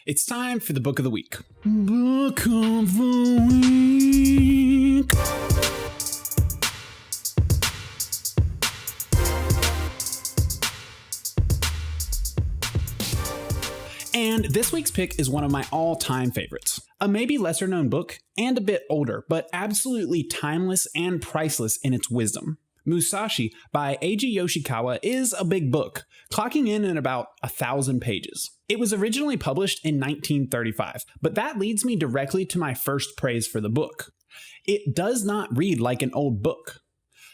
It's time for the book of the week. Book of the week. And this week's pick is one of my all-time favorites. A maybe lesser-known book and a bit older, but absolutely timeless and priceless in its wisdom. Musashi by Eiji Yoshikawa is a big book, clocking in at about 1,000 pages. It was originally published in 1935, but that leads me directly to my first praise for the book. It does not read like an old book.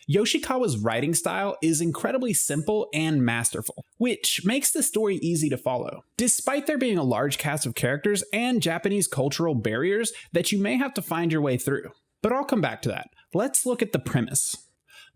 Yoshikawa's writing style is incredibly simple and masterful, which makes the story easy to follow, despite there being a large cast of characters and Japanese cultural barriers that you may have to find your way through. But I'll come back to that. Let's look at the premise.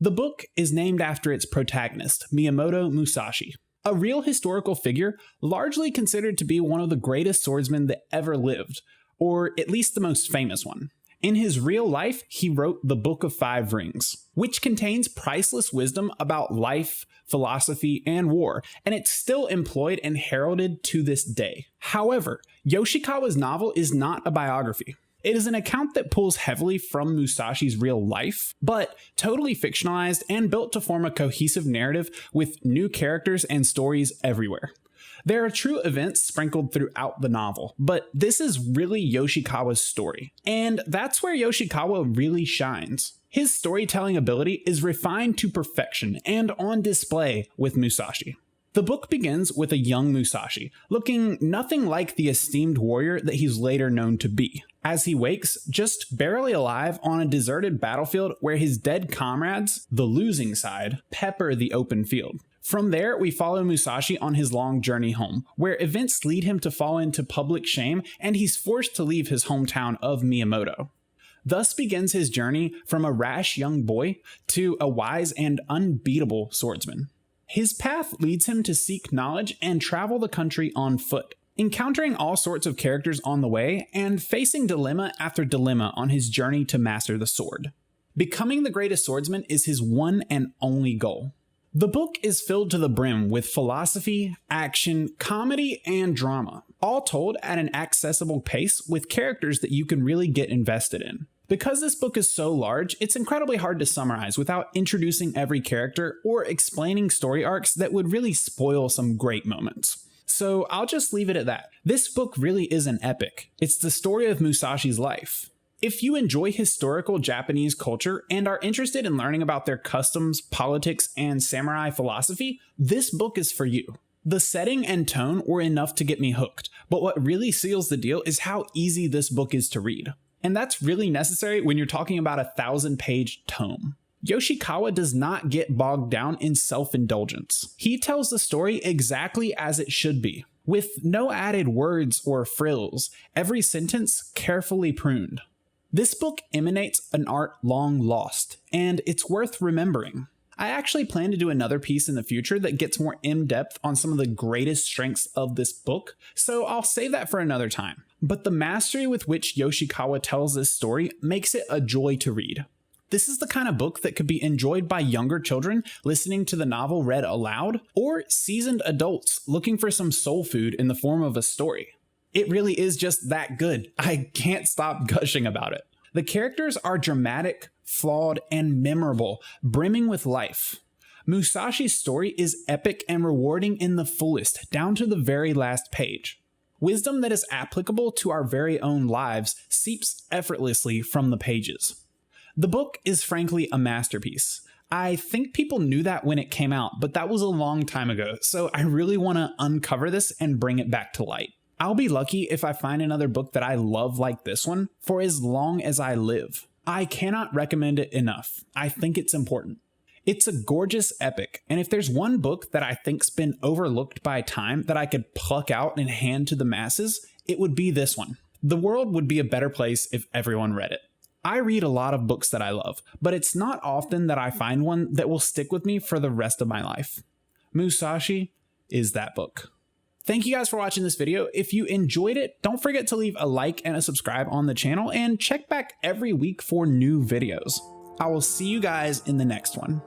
The book is named after its protagonist, Miyamoto Musashi, a real historical figure largely considered to be one of the greatest swordsmen that ever lived, or at least the most famous one. In his real life, he wrote the Book of Five Rings, which contains priceless wisdom about life, philosophy, and war, and it's still employed and heralded to this day. However, Yoshikawa's novel is not a biography. It is an account that pulls heavily from Musashi's real life, but totally fictionalized and built to form a cohesive narrative with new characters and stories everywhere. There are true events sprinkled throughout the novel, but this is really Yoshikawa's story, and that's where Yoshikawa really shines. His storytelling ability is refined to perfection and on display with Musashi. The book begins with a young Musashi, looking nothing like the esteemed warrior that he's later known to be, as he wakes just barely alive on a deserted battlefield where his dead comrades, the losing side, pepper the open field. From there, we follow Musashi on his long journey home, where events lead him to fall into public shame and he's forced to leave his hometown of Miyamoto. Thus begins his journey from a rash young boy to a wise and unbeatable swordsman. His path leads him to seek knowledge and travel the country on foot, encountering all sorts of characters on the way and facing dilemma after dilemma on his journey to master the sword. Becoming the greatest swordsman is his one and only goal. The book is filled to the brim with philosophy, action, comedy, and drama, all told at an accessible pace with characters that you can really get invested in. Because this book is so large, it's incredibly hard to summarize without introducing every character or explaining story arcs that would really spoil some great moments. So I'll just leave it at that. This book really is an epic. It's the story of Musashi's life. If you enjoy historical Japanese culture and are interested in learning about their customs, politics, and samurai philosophy, this book is for you. The setting and tone were enough to get me hooked, but what really seals the deal is how easy this book is to read. And that's really necessary when you're talking about a 1,000-page tome. Yoshikawa does not get bogged down in self-indulgence. He tells the story exactly as it should be, with no added words or frills, every sentence carefully pruned. This book emanates an art long lost, and it's worth remembering. I actually plan to do another piece in the future that gets more in-depth on some of the greatest strengths of this book, so I'll save that for another time. But the mastery with which Yoshikawa tells this story makes it a joy to read. This is the kind of book that could be enjoyed by younger children listening to the novel read aloud, or seasoned adults looking for some soul food in the form of a story. It really is just that good. I can't stop gushing about it. The characters are dramatic, flawed, and memorable, brimming with life. Musashi's story is epic and rewarding in the fullest, down to the very last page. Wisdom that is applicable to our very own lives seeps effortlessly from the pages. The book is frankly a masterpiece. I think people knew that when it came out, but that was a long time ago, so I really want to uncover this and bring it back to light. I'll be lucky if I find another book that I love like this one for as long as I live. I cannot recommend it enough. I think it's important. It's a gorgeous epic, and if there's one book that I think's been overlooked by time that I could pluck out and hand to the masses, it would be this one. The world would be a better place if everyone read it. I read a lot of books that I love, but it's not often that I find one that will stick with me for the rest of my life. Musashi is that book. Thank you guys for watching this video. If you enjoyed it, don't forget to leave a like and a subscribe on the channel, and check back every week for new videos. I will see you guys in the next one.